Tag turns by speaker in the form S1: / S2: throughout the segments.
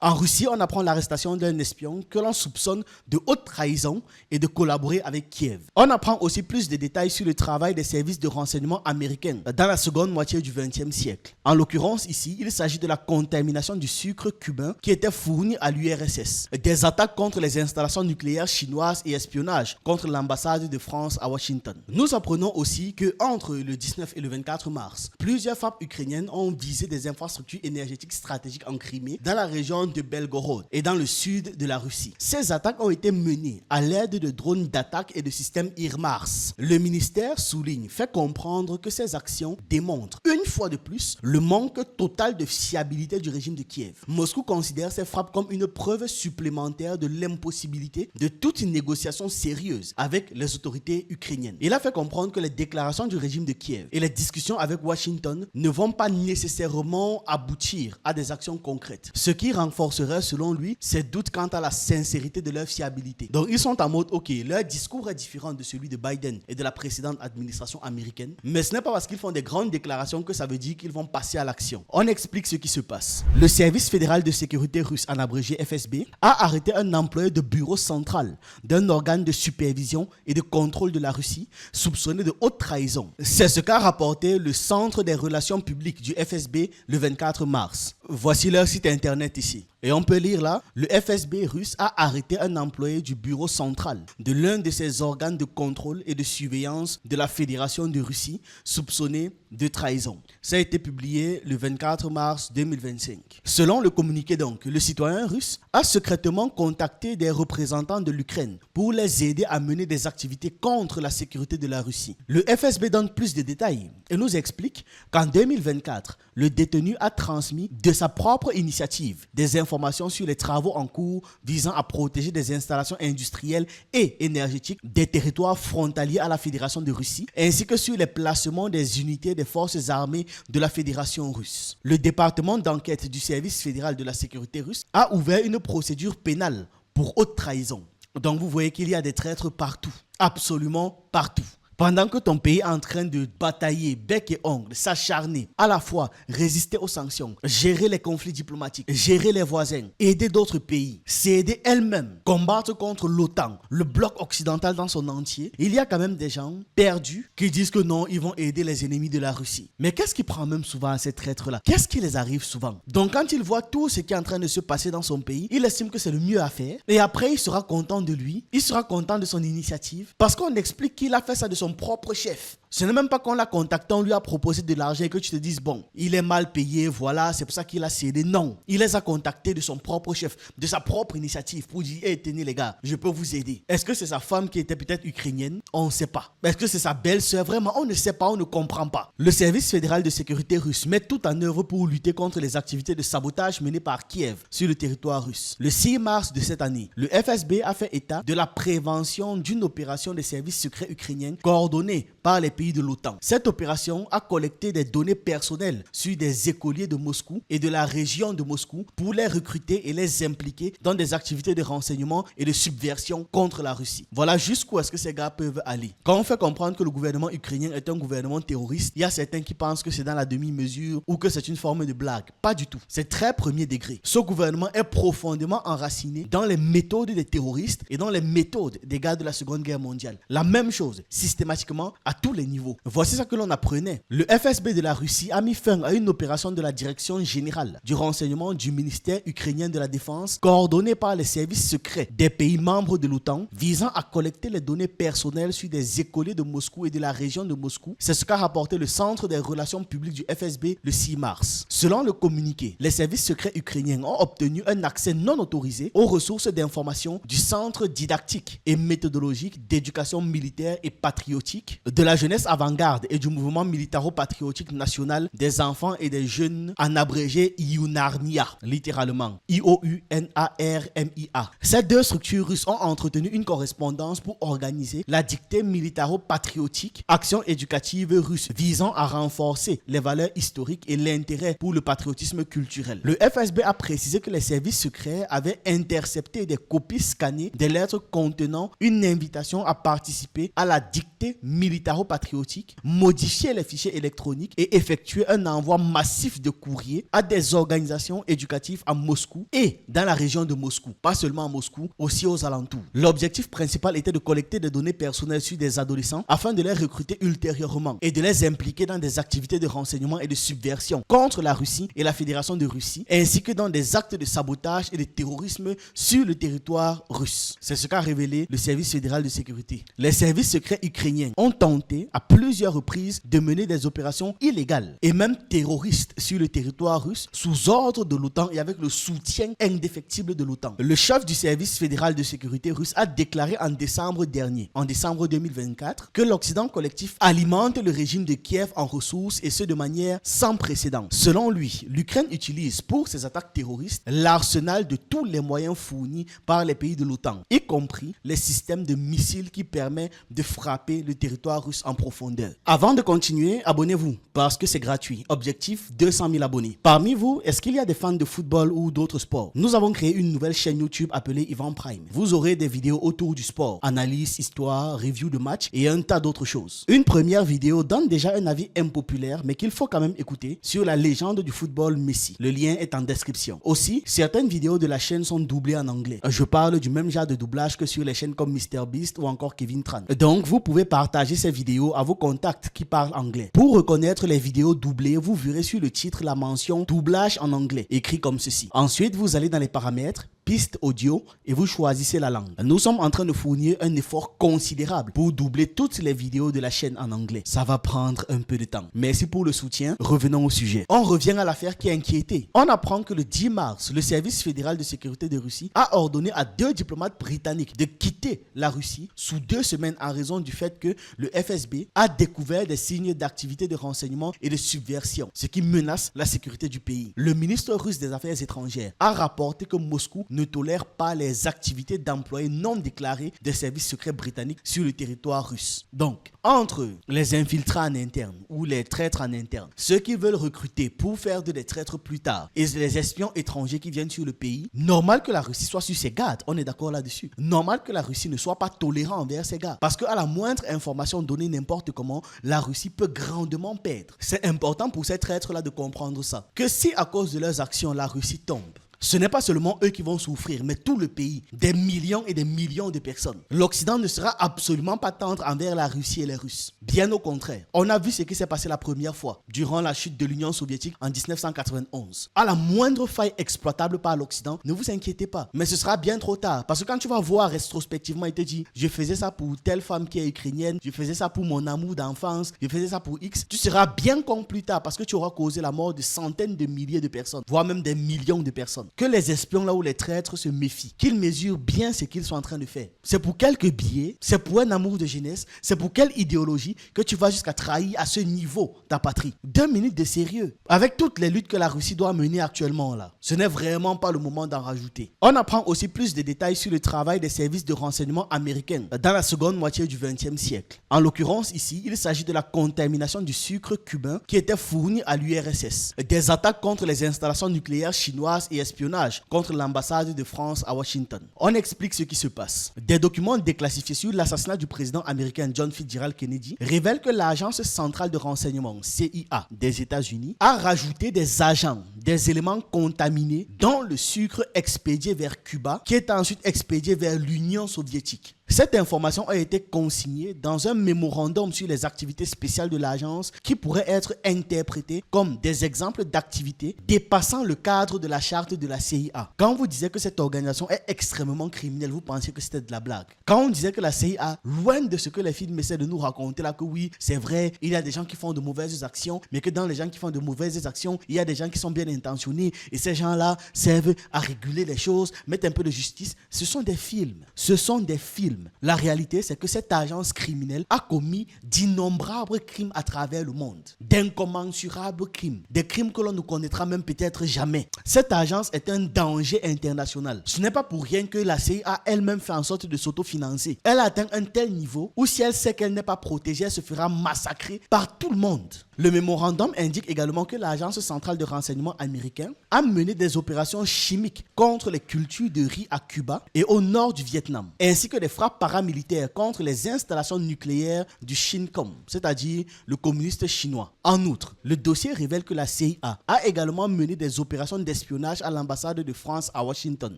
S1: En Russie, on apprend l'arrestation d'un espion que l'on soupçonne de haute trahison et de collaborer avec Kiev. On apprend aussi plus de détails sur le travail des services de renseignement américains dans la seconde moitié du XXe siècle. En l'occurrence, ici, il s'agit de la contamination du sucre cubain qui était fourni à l'URSS, des attaques contre les installations nucléaires chinoises et espionnage contre l'ambassade de France à Washington. Nous apprenons aussi que entre le 19 et le 24 mars, plusieurs frappes ukrainiennes ont visé des infrastructures énergétiques stratégiques en Crimée, dans la région de Belgorod et dans le sud de la Russie. Ces attaques ont été menées à l'aide de drones d'attaque et de systèmes HIMARS. Le ministère souligne, fait comprendre que ces actions démontrent, une fois de plus, le manque total de fiabilité du régime de Kiev. Moscou considère ces frappes comme une preuve supplémentaire de l'impossibilité de toute négociation sérieuse avec les autorités ukrainiennes. Il a fait comprendre que les déclarations du régime de Kiev et les discussions avec Washington ne vont pas nécessairement aboutir à des actions concrètes. Ce qui renforcerait, selon lui, ses doutes quant à la sincérité de leur fiabilité. Donc ils sont en mode, ok, leur discours est différent de celui de Biden et de la précédente administration américaine, mais ce n'est pas parce qu'ils font des grandes déclarations que ça veut dire qu'ils vont passer à l'action. On explique ce qui se passe. Le service fédéral de sécurité russe, en abrégé FSB, a arrêté un employé de bureau central d'un organe de supervision et de contrôle de la Russie, soupçonné de haute trahison. C'est ce qu'a rapporté le Centre des relations publiques du FSB le 24 mars. Voici leur site internet ici. Et on peut lire là, le FSB russe a arrêté un employé du bureau central de l'un de ses organes de contrôle et de surveillance de la Fédération de Russie, soupçonné de trahison. Ça a été publié le 24 mars 2025. Selon le communiqué donc, le citoyen russe a secrètement contacté des représentants de l'Ukraine pour les aider à mener des activités contre la sécurité de la Russie. Le FSB donne plus de détails et nous explique qu'en 2024, le détenu a transmis de sa propre initiative des informations sur les travaux en cours visant à protéger des installations industrielles et énergétiques des territoires frontaliers à la Fédération de Russie, ainsi que sur les placements des unités des forces armées de la Fédération russe. Le département d'enquête du service fédéral de la sécurité russe a ouvert une procédure pénale pour haute trahison. Donc vous voyez qu'il y a des traîtres partout, absolument partout. Pendant que ton pays est en train de batailler bec et ongle, s'acharner, à la fois résister aux sanctions, gérer les conflits diplomatiques, gérer les voisins, aider d'autres pays, s'aider elle-même, combattre contre l'OTAN, le bloc occidental dans son entier, il y a quand même des gens perdus qui disent que non, ils vont aider les ennemis de la Russie. Mais qu'est-ce qui prend même souvent à ces traîtres-là? Qu'est-ce qui les arrive souvent? Donc quand il voit tout ce qui est en train de se passer dans son pays, il estime que c'est le mieux à faire et après il sera content de lui, il sera content de son initiative parce qu'on explique qu'il a fait ça de son propre chef. Ce n'est même pas qu'on l'a contacté, on lui a proposé de l'argent et que tu te dises, bon, il est mal payé, voilà, c'est pour ça qu'il a cédé. Non, il les a contactés de son propre chef, de sa propre initiative pour dire, hey, tenez les gars, je peux vous aider. Est-ce que c'est sa femme qui était peut-être ukrainienne? On ne sait pas. Est-ce que c'est sa belle-sœur? Vraiment, on ne sait pas, on ne comprend pas. Le service fédéral de sécurité russe met tout en œuvre pour lutter contre les activités de sabotage menées par Kiev sur le territoire russe. Le 6 mars de cette année, le FSB a fait état de la prévention d'une opération des services secrets ukrainiens coordonnée par les pays de l'OTAN. Cette opération a collecté des données personnelles sur des écoliers de Moscou et de la région de Moscou pour les recruter et les impliquer dans des activités de renseignement et de subversion contre la Russie. Voilà jusqu'où est-ce que ces gars peuvent aller. Quand on fait comprendre que le gouvernement ukrainien est un gouvernement terroriste, il y a certains qui pensent que c'est dans la demi-mesure ou que c'est une forme de blague. Pas du tout. C'est très premier degré. Ce gouvernement est profondément enraciné dans les méthodes des terroristes et dans les méthodes des gars de la Seconde Guerre mondiale. La même chose, systématiquement, à tous les niveaux. Voici ce que l'on apprenait. Le FSB de la Russie a mis fin à une opération de la Direction générale du renseignement du ministère ukrainien de la Défense, coordonnée par les services secrets des pays membres de l'OTAN, visant à collecter les données personnelles sur des écoliers de Moscou et de la région de Moscou. C'est ce qu'a rapporté le Centre des relations publiques du FSB le 6 mars. Selon le communiqué, les services secrets ukrainiens ont obtenu un accès non autorisé aux ressources d'information du Centre didactique et méthodologique d'éducation militaire et patriotique de la jeunesse avant-garde et du mouvement militaro-patriotique national des enfants et des jeunes, en abrégé IOUNARMIA, littéralement IOUNARMIA. Ces deux structures russes ont entretenu une correspondance pour organiser la dictée militaro-patriotique, action éducative russe visant à renforcer les valeurs historiques et l'intérêt pour le patriotisme culturel. Le FSB a précisé que les services secrets avaient intercepté des copies scannées des lettres contenant une invitation à participer à la dictée militaro-patriotique patriotiques, modifier les fichiers électroniques et effectuer un envoi massif de courriers à des organisations éducatives à Moscou et dans la région de Moscou. Pas seulement à Moscou, aussi aux alentours. L'objectif principal était de collecter des données personnelles sur des adolescents afin de les recruter ultérieurement et de les impliquer dans des activités de renseignement et de subversion contre la Russie et la Fédération de Russie, ainsi que dans des actes de sabotage et de terrorisme sur le territoire russe. C'est ce qu'a révélé le service fédéral de sécurité. Les services secrets ukrainiens ont tenté à plusieurs reprises de mener des opérations illégales et même terroristes sur le territoire russe sous ordre de l'OTAN et avec le soutien indéfectible de l'OTAN. Le chef du service fédéral de sécurité russe a déclaré en décembre dernier, en décembre 2024, que l'Occident collectif alimente le régime de Kiev en ressources et ce de manière sans précédent. Selon lui, l'Ukraine utilise pour ses attaques terroristes l'arsenal de tous les moyens fournis par les pays de l'OTAN, y compris les systèmes de missiles qui permettent de frapper le territoire russe en profondeur. Avant de continuer, abonnez-vous parce que c'est gratuit. Objectif 200 000 abonnés. Parmi vous, est-ce qu'il y a des fans de football ou d'autres sports? Nous avons créé une nouvelle chaîne YouTube appelée Ivan Prime. Vous aurez des vidéos autour du sport, analyse, histoire, review de matchs et un tas d'autres choses. Une première vidéo donne déjà un avis impopulaire mais qu'il faut quand même écouter sur la légende du football Messi. Le lien est en description. Aussi, certaines vidéos de la chaîne sont doublées en anglais. Je parle du même genre de doublage que sur les chaînes comme MrBeast ou encore Kevin Tran. Donc, vous pouvez partager ces vidéos à vos contacts qui parlent anglais. Pour reconnaître les vidéos doublées, vous verrez sur le titre la mention doublage en anglais, écrit comme ceci. Ensuite, vous allez dans les paramètres, piste audio et vous choisissez la langue. Nous sommes en train de fournir un effort considérable pour doubler toutes les vidéos de la chaîne en anglais. Ça va prendre un peu de temps. Merci pour le soutien. Revenons au sujet. On revient à l'affaire qui a inquiété. On apprend que le 10 mars, le service fédéral de sécurité de Russie a ordonné à 2 diplomates britanniques de quitter la Russie sous 2 semaines en raison du fait que le FSB a découvert des signes d'activité de renseignement et de subversion, ce qui menace la sécurité du pays. Le ministre russe des Affaires étrangères a rapporté que Moscou ne tolère pas les activités d'employés non déclarés des services secrets britanniques sur le territoire russe. Donc, entre les infiltrés en interne ou les traîtres en interne, ceux qui veulent recruter pour faire des traîtres plus tard et les espions étrangers qui viennent sur le pays, normal que la Russie soit sur ses gardes, on est d'accord là-dessus. Normal que la Russie ne soit pas tolérante envers ses gars parce qu'à la moindre information donnée n'importe comment, la Russie peut grandement perdre. C'est important pour ces traîtres-là de comprendre ça. Que si à cause de leurs actions, la Russie tombe, ce n'est pas seulement eux qui vont souffrir, mais tout le pays, des millions et des millions de personnes. L'Occident ne sera absolument pas tendre envers la Russie et les Russes. Bien au contraire. On a vu ce qui s'est passé la première fois, durant la chute de l'Union soviétique en 1991. À la moindre faille exploitable par l'Occident, ne vous inquiétez pas. Mais ce sera bien trop tard. Parce que quand tu vas voir rétrospectivement et te dire, je faisais ça pour telle femme qui est ukrainienne, je faisais ça pour mon amour d'enfance, je faisais ça pour X, tu seras bien con plus tard parce que tu auras causé la mort de centaines de milliers de personnes, voire même des millions de personnes. Que les espions là ou les traîtres se méfient, qu'ils mesurent bien ce qu'ils sont en train de faire. C'est pour quelques billets, c'est pour un amour de jeunesse, c'est pour quelle idéologie que tu vas jusqu'à trahir à ce niveau ta patrie. 2 minutes de sérieux. Avec toutes les luttes que la Russie doit mener actuellement là, ce n'est vraiment pas le moment d'en rajouter. On apprend aussi plus de détails sur le travail des services de renseignement américains dans la seconde moitié du XXe siècle. En l'occurrence ici, il s'agit de la contamination du sucre cubain qui était fourni à l'URSS, des attaques contre les installations nucléaires chinoises et espionnage contre l'ambassade de France à Washington. On explique ce qui se passe. Des documents déclassifiés sur l'assassinat du président américain John Fitzgerald Kennedy révèlent que l'agence centrale de renseignement CIA des États-Unis a rajouté des agents, des éléments contaminés dans le sucre expédié vers Cuba qui est ensuite expédié vers l'Union soviétique. Cette information a été consignée dans un mémorandum sur les activités spéciales de l'agence qui pourrait être interprété comme des exemples d'activités dépassant le cadre de la charte de la CIA. Quand vous disiez que cette organisation est extrêmement criminelle, vous pensiez que c'était de la blague. Quand on disait que la CIA, loin de ce que les films essaient de nous raconter là, que oui, c'est vrai, il y a des gens qui font de mauvaises actions, mais que dans les gens qui font de mauvaises actions, il y a des gens qui sont bien intentionnés et ces gens-là servent à réguler les choses, mettre un peu de justice. Ce sont des films. Ce sont des films. La réalité, c'est que cette agence criminelle a commis d'innombrables crimes à travers le monde. D'incommensurables crimes. Des crimes que l'on ne connaîtra même peut-être jamais. Cette agence est un danger international. Ce n'est pas pour rien que la CIA elle-même fait en sorte de s'autofinancer. Elle a atteint un tel niveau où si elle sait qu'elle n'est pas protégée, elle se fera massacrer par tout le monde. Le mémorandum indique également que l'Agence centrale de renseignement américain a mené des opérations chimiques contre les cultures de riz à Cuba et au nord du Vietnam, ainsi que des frappes paramilitaires contre les installations nucléaires du Chincom, c'est-à-dire le communiste chinois. En outre, le dossier révèle que la CIA a également mené des opérations d'espionnage à l'ambassade de France à Washington.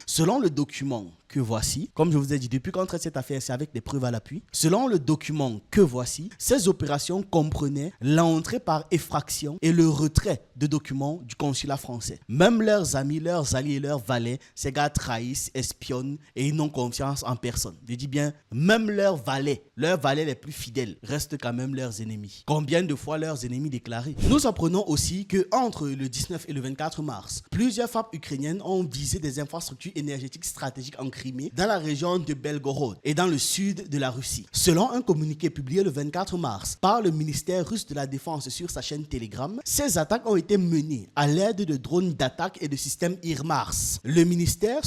S1: Selon le document que voici, comme je vous ai dit, depuis qu'on traite cette affaire, c'est avec des preuves à l'appui. Selon le document que voici, ces opérations comprenaient l'entrée par effraction et le retrait de documents du consulat français. Même leurs amis, leurs alliés, leurs valets, ces gars trahissent, espionnent et ils n'ont confiance en personne. Je dis bien, même leurs valets les plus fidèles restent quand même leurs ennemis. Combien de fois leurs ennemis déclarés? Nous apprenons aussi que entre le 19 et le 24 mars, plusieurs frappes ukrainiennes ont visé des infrastructures énergétiques stratégiques en Crimée, dans la région de Belgorod et dans le sud de la Russie. Selon un communiqué publié le 24 mars par le ministère russe de la Défense sur sa chaîne Telegram, ces attaques ont été menées à l'aide de drones d'attaque et de systèmes HIMARS. Le ministère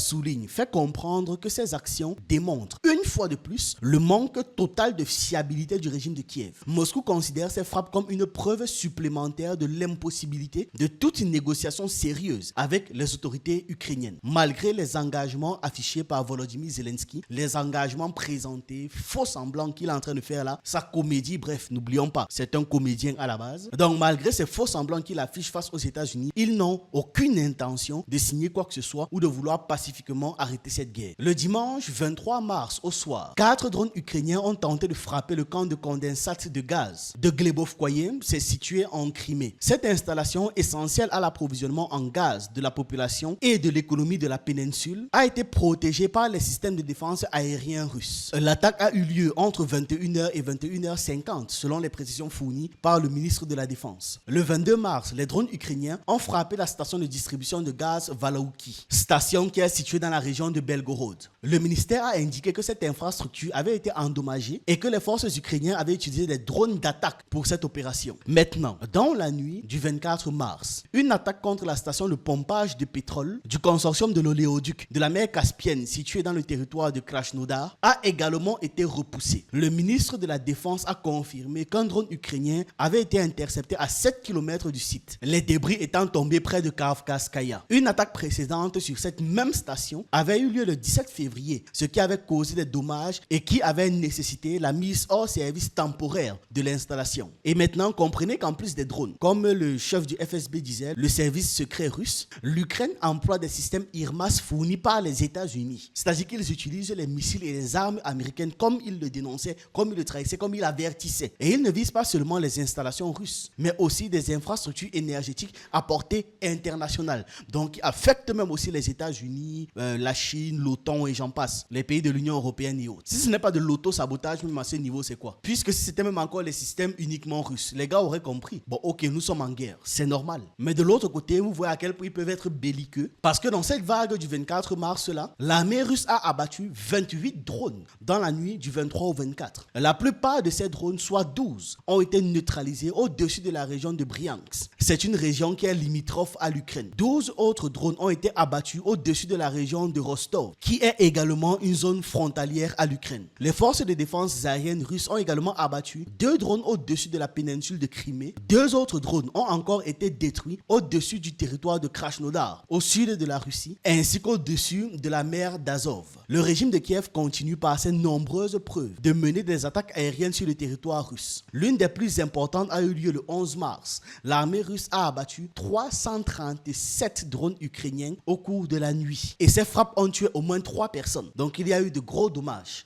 S1: fait comprendre que ces actions démontrent une fois de plus le manque total de fiabilité du régime de Kiev. Moscou considère ces frappes comme une preuve supplémentaire de l'impossibilité de toute négociation sérieuse avec les autorités ukrainiennes, malgré les engagements affichés par Volodymyr Zelensky, les engagements présentés, faux semblants qu'il est en train de faire là, sa comédie, bref, n'oublions pas, c'est un comédien à la base. Donc malgré ces faux semblants qu'il affiche face aux États-Unis, ils n'ont aucune intention de signer quoi que ce soit ou de vouloir pacifiquement arrêter cette guerre. Le dimanche 23 mars au soir, 4 drones ukrainiens ont tenté de frapper le camp de condensat de gaz de Glebovskoye, c'est situé en Crimée. Cette installation essentielle à l'approvisionnement en gaz de la population et de l'économie de la péninsule a été protégée par les systèmes de défense aériens russes. L'attaque a eu lieu entre 21h et 21h50 selon les précisions fournies par le ministre de la Défense. Le 22 mars, les drones ukrainiens ont frappé la station de distribution de gaz Valaouki, station qui est située dans la région de Belgorod. Le ministère a indiqué que cette infrastructure avait été endommagée et que les forces ukrainiennes avaient utilisé des drones d'attaque pour cette opération. Maintenant, dans la nuit du 24 mars, une attaque contre la station de pompage de pétrole du consortium de l'oléoduc de la mer Caspienne située dans le territoire de Krasnodar a également été repoussée. Le ministre de la Défense a confirmé qu'un drone ukrainien avait été intercepté à 7 km du site, les débris étant tombés près de Kavkazskaya. Une attaque précédente sur cette même station avait eu lieu le 17 février, ce qui avait causé des dommages et qui avait nécessité la mise hors service temporaire de l'installation. Et maintenant, comprenez qu'en plus des drones, comme le chef du FSB disait, le service secret russe, l'Ukraine emploie des systèmes HIMARS fournis par les États-Unis. C'est-à-dire qu'ils utilisent les missiles et les armes américaines comme ils le dénonçaient, comme ils le trahissaient, comme ils avertissaient. Et ils ne visent pas seulement les installations russes, mais aussi des infrastructures énergétiques à portée internationale. Donc, qui affectent même aussi les États-Unis, la Chine, l'OTAN et j'en passe, les pays de l'Union européenne et autres. Si ce n'est pas de l'auto-sabotage, même à ce niveau, c'est quoi? Puisque si c'était même encore les systèmes uniquement russes, les gars auraient compris. Bon, ok, nous sommes en guerre, c'est normal. Mais de l'autre côté, vous voyez à quel point ils peuvent être belliqueux. Parce que dans cette vague du 24 mars là, l'armée russe a abattu 28 drones dans la nuit du 23 au 24. La plupart de ces drones, soit 12, ont été neutralisés au-dessus de la région de Bryansk. C'est une région qui est limitrophe à l'Ukraine. 12 autres drones ont été abattus au-dessus de la région de Rostov, qui est également une zone frontalière à l'Ukraine. Les forces de défense aériennes russes ont également abattu 2 drones au-dessus de la péninsule de Crimée. 2 autres drones ont encore été détruits au-dessus du territoire de Krasnodar, au sud de la Russie, ainsi qu'au-dessus de la mer d'Azov. Le régime de Kiev continue par ses nombreuses preuves de mener des attaques aériennes sur le territoire russe. L'une des plus importantes a eu lieu le 11 mars. L'armée russe a abattu 337 drones ukrainiens au cours de la nuit. Et ces frappes ont tué au moins 3 personnes. Donc il y a eu de gros dommages.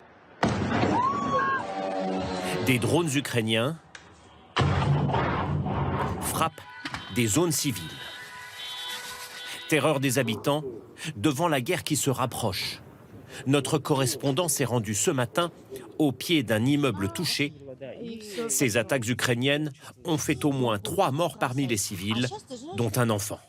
S2: Des drones ukrainiens frappent des zones civiles. Terreur des habitants devant la guerre qui se rapproche. Notre correspondant s'est rendu ce matin au pied d'un immeuble touché. Ces attaques ukrainiennes ont fait au moins 3 morts parmi les civils, dont un enfant.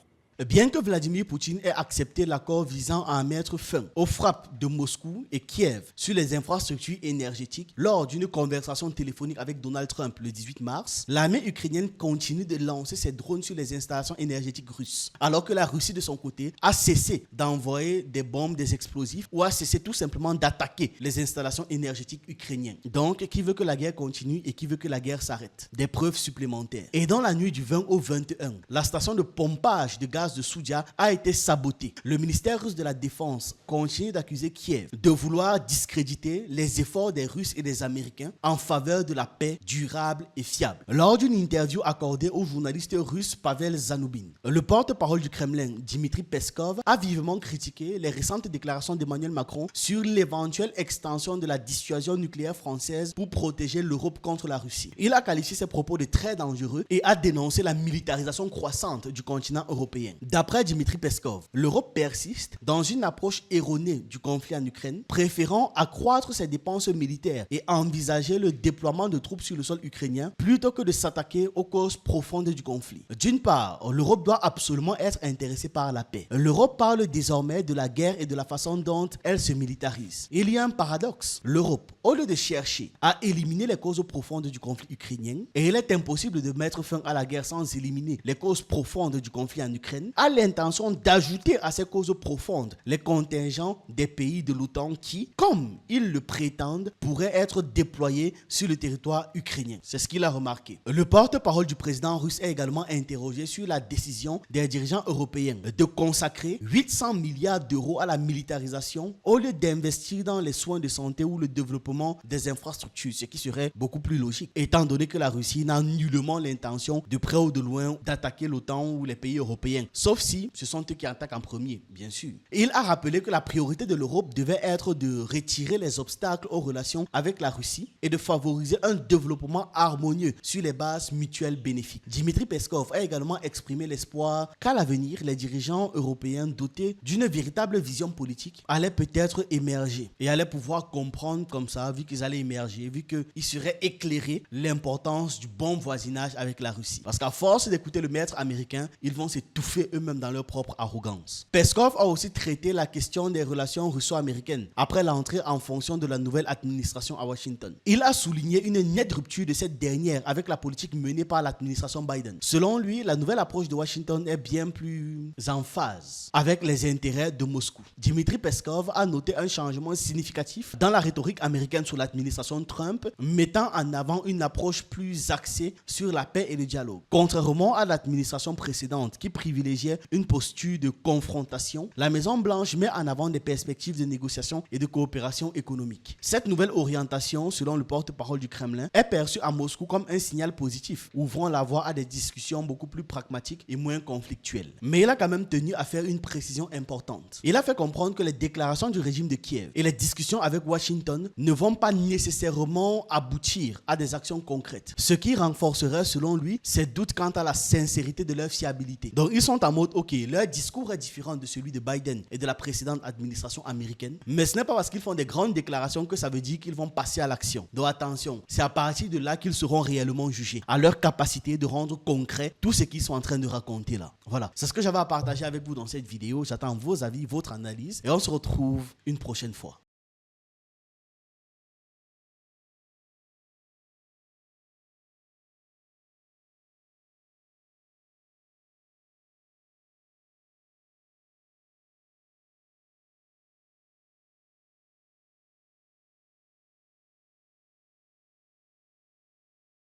S1: Bien que Vladimir Poutine ait accepté l'accord visant à mettre fin aux frappes de Moscou et Kiev sur les infrastructures énergétiques lors d'une conversation téléphonique avec Donald Trump le 18 mars, l'armée ukrainienne continue de lancer ses drones sur les installations énergétiques russes, alors que la Russie de son côté a cessé d'envoyer des bombes, des explosifs ou a cessé tout simplement d'attaquer les installations énergétiques ukrainiennes. Donc, qui veut que la guerre continue et qui veut que la guerre s'arrête? Des preuves supplémentaires. Et dans la nuit du 20 au 21, la station de pompage de gaz de Soudia a été sabotée. Le ministère russe de la Défense continue d'accuser Kiev de vouloir discréditer les efforts des Russes et des Américains en faveur de la paix durable et fiable. Lors d'une interview accordée au journaliste russe Pavel Zanoubin, le porte-parole du Kremlin, Dmitry Peskov, a vivement critiqué les récentes déclarations d'Emmanuel Macron sur l'éventuelle extension de la dissuasion nucléaire française pour protéger l'Europe contre la Russie. Il a qualifié ses propos de très dangereux et a dénoncé la militarisation croissante du continent européen. D'après Dmitry Peskov, l'Europe persiste dans une approche erronée du conflit en Ukraine, préférant accroître ses dépenses militaires et envisager le déploiement de troupes sur le sol ukrainien plutôt que de s'attaquer aux causes profondes du conflit. D'une part, l'Europe doit absolument être intéressée par la paix. L'Europe parle désormais de la guerre et de la façon dont elle se militarise. Il y a un paradoxe. L'Europe, au lieu de chercher à éliminer les causes profondes du conflit ukrainien, et il est impossible de mettre fin à la guerre sans éliminer les causes profondes du conflit en Ukraine, a l'intention d'ajouter à ces causes profondes les contingents des pays de l'OTAN qui, comme ils le prétendent, pourraient être déployés sur le territoire ukrainien. C'est ce qu'il a remarqué. Le porte-parole du président russe est également interrogé sur la décision des dirigeants européens de consacrer 800 milliards d'euros à la militarisation au lieu d'investir dans les soins de santé ou le développement des infrastructures, ce qui serait beaucoup plus logique, étant donné que la Russie n'a nullement l'intention de près ou de loin d'attaquer l'OTAN ou les pays européens, sauf si ce sont eux qui attaquent en premier, bien sûr. Il a rappelé que la priorité de l'Europe devait être de retirer les obstacles aux relations avec la Russie et de favoriser un développement harmonieux sur les bases mutuelles bénéfiques. Dmitry Peskov a également exprimé l'espoir qu'à l'avenir, les dirigeants européens dotés d'une véritable vision politique allaient peut-être émerger et allaient pouvoir comprendre comme ça, vu qu'ils allaient émerger, vu qu'ils seraient éclairés, l'importance du bon voisinage avec la Russie. Parce qu'à force d'écouter le maître américain, ils vont s'étouffer eux-mêmes dans leur propre arrogance. Peskov a aussi traité la question des relations russo-américaines après l'entrée en fonction de la nouvelle administration à Washington. Il a souligné une nette rupture de cette dernière avec la politique menée par l'administration Biden. Selon lui, la nouvelle approche de Washington est bien plus en phase avec les intérêts de Moscou. Dmitry Peskov a noté un changement significatif dans la rhétorique américaine sous l'administration Trump, mettant en avant une approche plus axée sur la paix et le dialogue. Contrairement à l'administration précédente qui privilégiait une posture de confrontation, la Maison-Blanche met en avant des perspectives de négociation et de coopération économique. Cette nouvelle orientation, selon le porte-parole du Kremlin, est perçue à Moscou comme un signal positif, ouvrant la voie à des discussions beaucoup plus pragmatiques et moins conflictuelles. Mais il a quand même tenu à faire une précision importante. Il a fait comprendre que les déclarations du régime de Kiev et les discussions avec Washington ne vont pas nécessairement aboutir à des actions concrètes. Ce qui renforcerait, selon lui, ses doutes quant à la sincérité de leur fiabilité. Donc ils sont en mode, ok, leur discours est différent de celui de Biden et de la précédente administration américaine, mais ce n'est pas parce qu'ils font des grandes déclarations que ça veut dire qu'ils vont passer à l'action. Donc attention, c'est à partir de là qu'ils seront réellement jugés, à leur capacité de rendre concret tout ce qu'ils sont en train de raconter là. Voilà, c'est ce que j'avais à partager avec vous dans cette vidéo. J'attends vos avis, votre analyse et on se retrouve une prochaine fois.